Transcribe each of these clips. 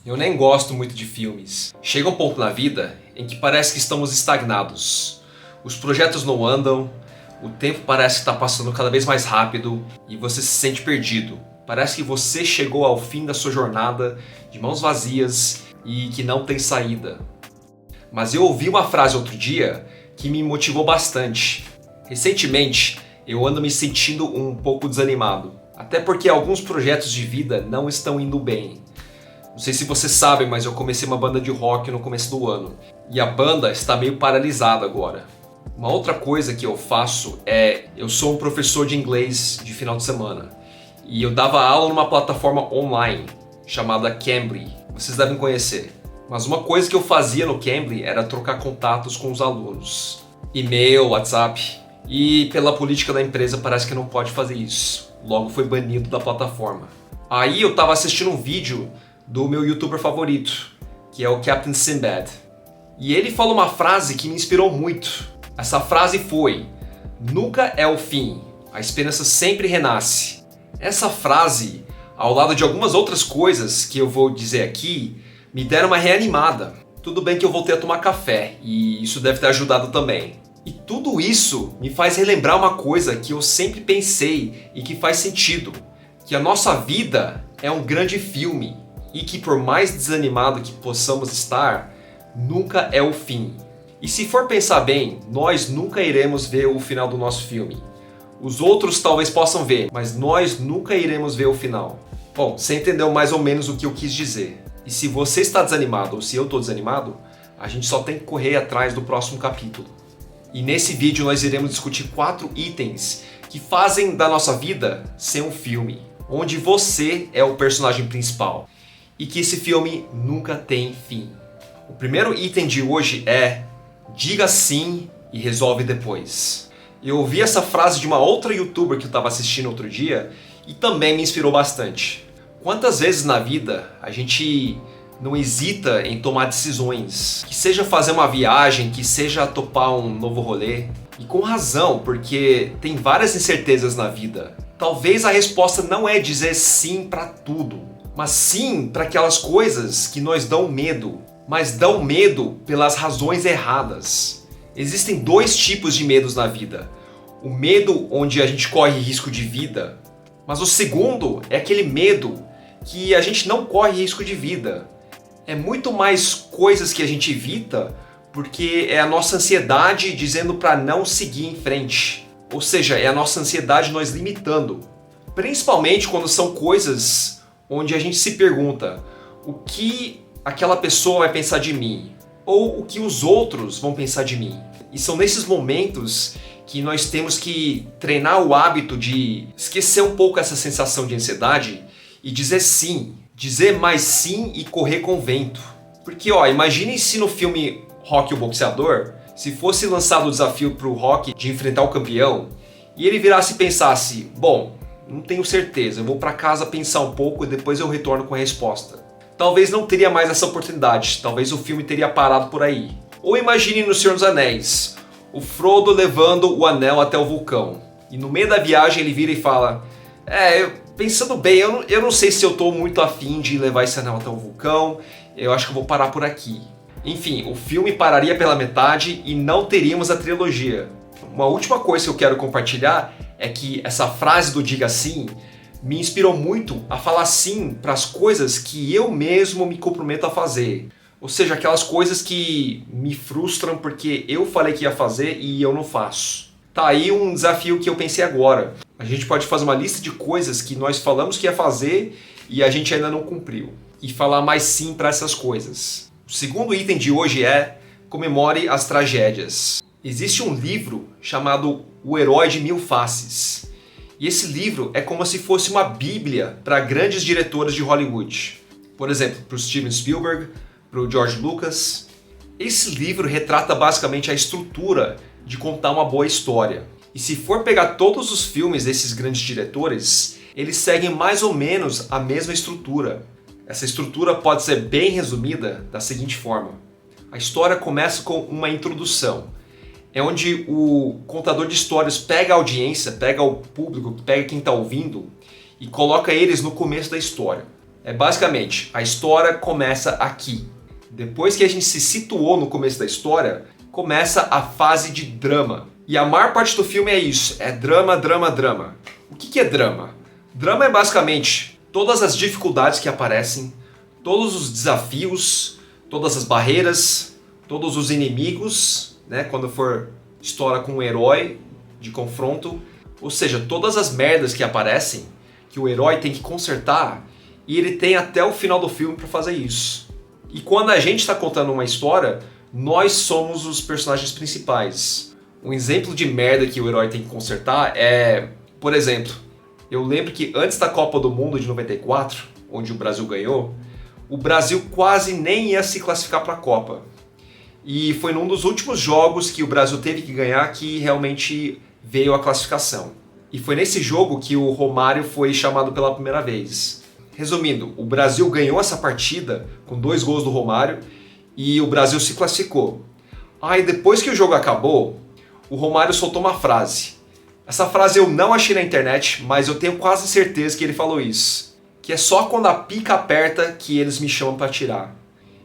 Eu nem gosto muito de filmes. Chega um ponto na vida em que parece que estamos estagnados. Os projetos não andam, o tempo parece estar passando cada vez mais rápido e você se sente perdido. Parece que você chegou ao fim da sua jornada de mãos vazias e que não tem saída. Mas eu ouvi uma frase outro dia que me motivou bastante. Recentemente, eu ando me sentindo um pouco desanimado. Até porque alguns projetos de vida não estão indo bem. Não sei se vocês sabem, mas eu comecei uma banda de rock no começo do ano. E a banda está meio paralisada agora. Uma outra coisa que eu faço eu sou um professor de inglês de final de semana. E eu dava aula numa plataforma online chamada Cambly. Vocês devem conhecer. Mas uma coisa que eu fazia no Cambly era trocar contatos com os alunos. E-mail, WhatsApp. E pela política da empresa parece que não pode fazer isso. Logo foi banido da plataforma. Aí eu estava assistindo um vídeo do meu youtuber favorito, que é o Captain Sinbad. E ele falou uma frase que me inspirou muito. Essa frase foi: nunca é o fim, a esperança sempre renasce. Essa frase, ao lado de algumas outras coisas que eu vou dizer aqui, me deram uma reanimada. Tudo bem que eu voltei a tomar café, e isso deve ter ajudado também. E tudo isso me faz relembrar uma coisa que eu sempre pensei e que faz sentido. Que a nossa vida é um grande filme. E que por mais desanimado que possamos estar, nunca é o fim. E se for pensar bem, nós nunca iremos ver o final do nosso filme. Os outros talvez possam ver, mas nós nunca iremos ver o final. Bom, você entendeu mais ou menos o que eu quis dizer. E se você está desanimado ou se eu estou desanimado, a gente só tem que correr atrás do próximo capítulo. E nesse vídeo nós iremos discutir 4 itens que fazem da nossa vida ser um filme, onde você é o personagem principal. E que esse filme nunca tem fim. O primeiro item de hoje é: diga sim e resolve depois. Eu ouvi essa frase de uma outra youtuber que eu estava assistindo outro dia e também me inspirou bastante. Quantas vezes na vida a gente não hesita em tomar decisões? Que seja fazer uma viagem, que seja topar um novo rolê. E com razão, porque tem várias incertezas na vida. Talvez a resposta não é dizer sim para tudo, mas sim para aquelas coisas que nos dão medo, mas dão medo pelas razões erradas. Existem 2 tipos de medos na vida. O medo onde a gente corre risco de vida, mas o segundo é aquele medo que a gente não corre risco de vida. É muito mais coisas que a gente evita porque é a nossa ansiedade dizendo para não seguir em frente. Ou seja, é a nossa ansiedade nos limitando. Principalmente quando são coisas onde a gente se pergunta o que aquela pessoa vai pensar de mim, ou o que os outros vão pensar de mim. E são nesses momentos que nós temos que treinar o hábito de esquecer um pouco essa sensação de ansiedade e dizer sim, dizer mais sim e correr com o vento. Porque imaginem se no filme Rocky o Boxeador, se fosse lançado o desafio para o Rocky de enfrentar o campeão, e ele virasse e pensasse: bom, não tenho certeza, eu vou para casa pensar um pouco e depois eu retorno com a resposta. Talvez não teria mais essa oportunidade, talvez o filme teria parado por aí. Ou imagine no Senhor dos Anéis, o Frodo levando o anel até o vulcão. E no meio da viagem ele vira e fala: pensando bem, eu não sei se eu estou muito afim de levar esse anel até o vulcão, eu acho que eu vou parar por aqui. Enfim, o filme pararia pela metade e não teríamos a trilogia. Uma última coisa que eu quero compartilhar é que essa frase do diga sim me inspirou muito a falar sim para as coisas que eu mesmo me comprometo a fazer. Ou seja, aquelas coisas que me frustram porque eu falei que ia fazer e eu não faço. Tá aí um desafio que eu pensei agora. A gente pode fazer uma lista de coisas que nós falamos que ia fazer e a gente ainda não cumpriu. E falar mais sim para essas coisas. O segundo item de hoje é: comemore as tragédias. Existe um livro chamado O Herói de Mil Faces. E esse livro é como se fosse uma bíblia para grandes diretores de Hollywood. Por exemplo, para o Steven Spielberg, para o George Lucas. Esse livro retrata basicamente a estrutura de contar uma boa história. E se for pegar todos os filmes desses grandes diretores, eles seguem mais ou menos a mesma estrutura. Essa estrutura pode ser bem resumida da seguinte forma: a história começa com uma introdução. É onde o contador de histórias pega a audiência, pega o público, pega quem está ouvindo e coloca eles no começo da história. Basicamente, a história começa aqui. Depois que a gente se situou no começo da história, começa a fase de drama. E a maior parte do filme é isso, é drama, drama, drama. O que é drama? Drama é basicamente todas as dificuldades que aparecem, todos os desafios, todas as barreiras, todos os inimigos, né? Quando for história com um herói de confronto, ou seja, todas as merdas que aparecem, que o herói tem que consertar, e ele tem até o final do filme para fazer isso. E quando a gente está contando uma história, nós somos os personagens principais. Um exemplo de merda que o herói tem que consertar é, por exemplo, eu lembro que antes da Copa do Mundo de 94, onde o Brasil ganhou, o Brasil quase nem ia se classificar para a Copa. E foi num dos últimos jogos que o Brasil teve que ganhar que realmente veio a classificação. E foi nesse jogo que o Romário foi chamado pela primeira vez. Resumindo, o Brasil ganhou essa partida com 2 gols do Romário e o Brasil se classificou. E depois que o jogo acabou, o Romário soltou uma frase. Essa frase eu não achei na internet, mas eu tenho quase certeza que ele falou isso. Que é só quando a pica aperta que eles me chamam para atirar.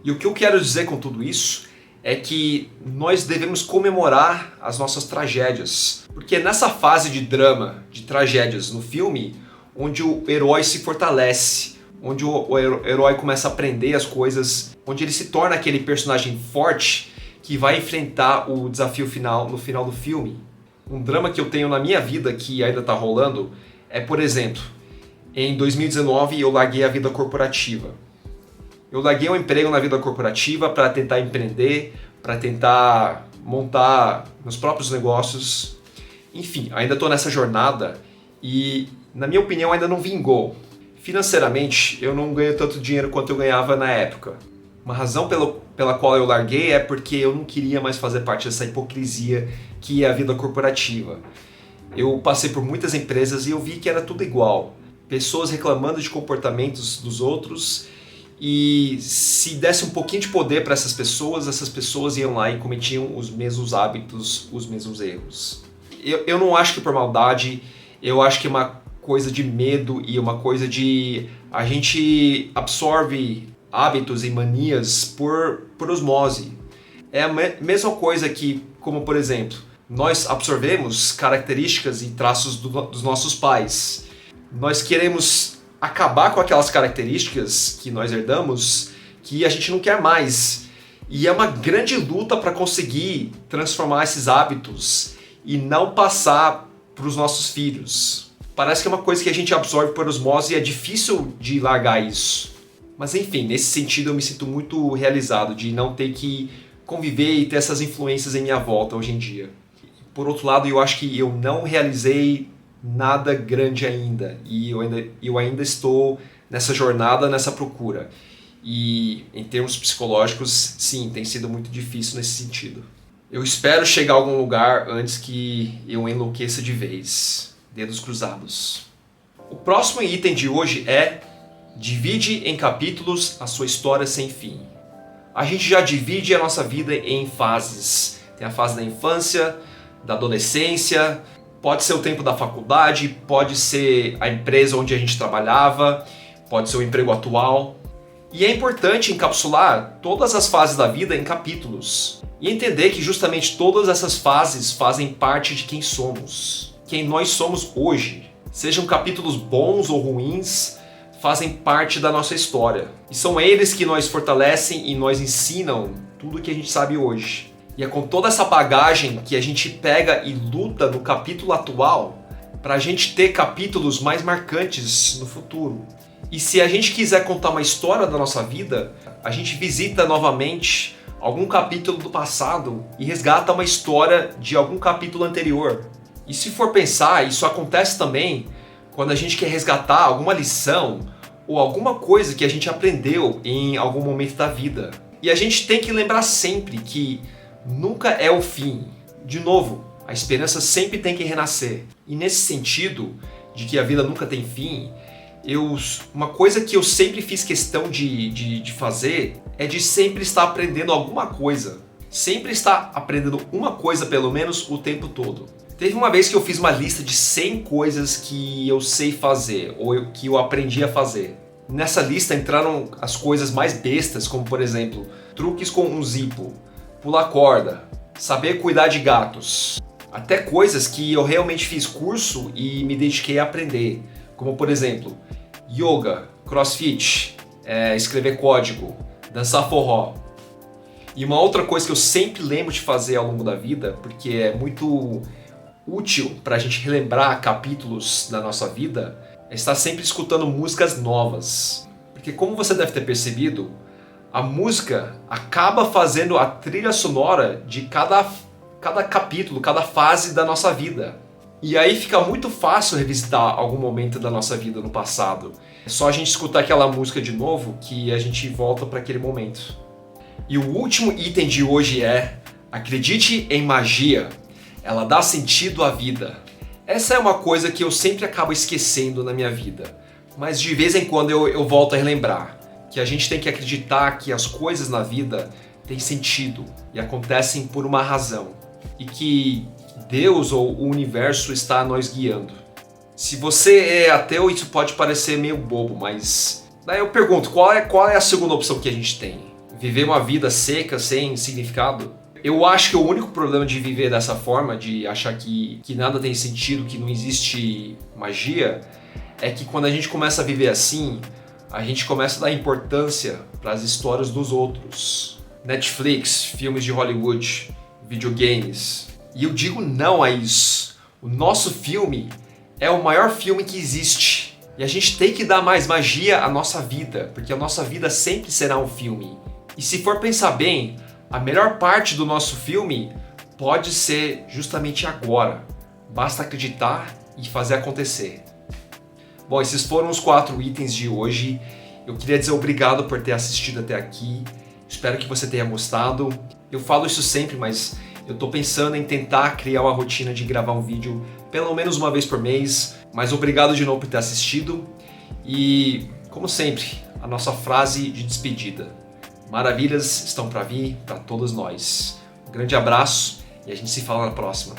E o que eu quero dizer com tudo isso é que nós devemos comemorar as nossas tragédias. Porque é nessa fase de drama, de tragédias no filme, onde o herói se fortalece, onde o herói começa a aprender as coisas, onde ele se torna aquele personagem forte que vai enfrentar o desafio final no final do filme. Um drama que eu tenho na minha vida que ainda está rolando é, por exemplo, em 2019 eu larguei a vida corporativa. Eu larguei um emprego na vida corporativa para tentar empreender, para tentar montar meus próprios negócios. Enfim, ainda estou nessa jornada e, na minha opinião, ainda não vingou. Financeiramente, eu não ganho tanto dinheiro quanto eu ganhava na época. Uma razão pela qual eu larguei é porque eu não queria mais fazer parte dessa hipocrisia que é a vida corporativa. Eu passei por muitas empresas e eu vi que era tudo igual. Pessoas reclamando de comportamentos dos outros, e se desse um pouquinho de poder para essas pessoas iam lá e cometiam os mesmos hábitos, os mesmos erros. Eu não acho que por maldade, eu acho que é uma coisa de medo e uma coisa de... A gente absorve hábitos e manias por osmose. É a mesma coisa que, como por exemplo, nós absorvemos características e traços dos nossos pais. Nós queremos acabar com aquelas características que nós herdamos que a gente não quer mais. E é uma grande luta para conseguir transformar esses hábitos e não passar para os nossos filhos. Parece que é uma coisa que a gente absorve por osmose e é difícil de largar isso. Mas enfim, nesse sentido eu me sinto muito realizado de não ter que conviver e ter essas influências em minha volta hoje em dia. Por outro lado, eu acho que eu não realizei nada grande ainda e eu ainda estou nessa jornada, nessa procura. E em termos psicológicos, sim, tem sido muito difícil nesse sentido. Eu espero chegar a algum lugar antes que eu enlouqueça de vez. Dedos cruzados. O próximo item de hoje é: divide em capítulos a sua história sem fim. A gente já divide a nossa vida em fases. Tem a fase da infância, da adolescência, pode ser o tempo da faculdade, pode ser a empresa onde a gente trabalhava, pode ser o emprego atual. E é importante encapsular todas as fases da vida em capítulos e entender que justamente todas essas fases fazem parte de quem somos, quem nós somos hoje. Sejam capítulos bons ou ruins, fazem parte da nossa história. E são eles que nos fortalecem e nos ensinam tudo o que a gente sabe hoje. E é com toda essa bagagem que a gente pega e luta no capítulo atual para a gente ter capítulos mais marcantes no futuro. E se a gente quiser contar uma história da nossa vida, a gente visita novamente algum capítulo do passado e resgata uma história de algum capítulo anterior. E se for pensar, isso acontece também quando a gente quer resgatar alguma lição ou alguma coisa que a gente aprendeu em algum momento da vida. E a gente tem que lembrar sempre que nunca é o fim. De novo, a esperança sempre tem que renascer. E nesse sentido, de que a vida nunca tem fim, uma coisa que eu sempre fiz questão de fazer é de sempre estar aprendendo alguma coisa. Sempre estar aprendendo uma coisa, pelo menos, o tempo todo. Teve uma vez que eu fiz uma lista de 100 coisas que eu sei fazer, ou que eu aprendi a fazer. Nessa lista entraram as coisas mais bestas, como por exemplo, truques com um Zippo, pular corda, saber cuidar de gatos. Até coisas que eu realmente fiz curso e me dediquei a aprender, como por exemplo, yoga, crossfit, escrever código, dançar forró. E uma outra coisa que eu sempre lembro de fazer ao longo da vida, porque é muito útil para a gente relembrar capítulos da nossa vida, é estar sempre escutando músicas novas. Porque como você deve ter percebido, a música acaba fazendo a trilha sonora de cada capítulo, cada fase da nossa vida. E aí fica muito fácil revisitar algum momento da nossa vida no passado. É só a gente escutar aquela música de novo que a gente volta para aquele momento. E o último item de hoje é: acredite em magia. Ela dá sentido à vida. Essa é uma coisa que eu sempre acabo esquecendo na minha vida, mas de vez em quando eu volto a relembrar que a gente tem que acreditar que as coisas na vida têm sentido e acontecem por uma razão, e que Deus ou o universo está nos guiando. Se você é ateu, isso pode parecer meio bobo, mas daí eu pergunto, qual é a segunda opção que a gente tem? Viver uma vida seca, sem significado? Eu acho que o único problema de viver dessa forma, de achar que nada tem sentido, que não existe magia, é que quando a gente começa a viver assim, a gente começa a dar importância para as histórias dos outros. Netflix, filmes de Hollywood, videogames. E eu digo não a isso. O nosso filme é o maior filme que existe. E a gente tem que dar mais magia à nossa vida, porque a nossa vida sempre será um filme. E se for pensar bem, a melhor parte do nosso filme pode ser justamente agora. Basta acreditar e fazer acontecer. Bom, esses foram os 4 itens de hoje. Eu queria dizer obrigado por ter assistido até aqui. Espero que você tenha gostado. Eu falo isso sempre, mas eu tô pensando em tentar criar uma rotina de gravar um vídeo pelo menos uma vez por mês. Mas obrigado de novo por ter assistido. E, como sempre, a nossa frase de despedida: maravilhas estão para vir para todos nós. Um grande abraço e a gente se fala na próxima.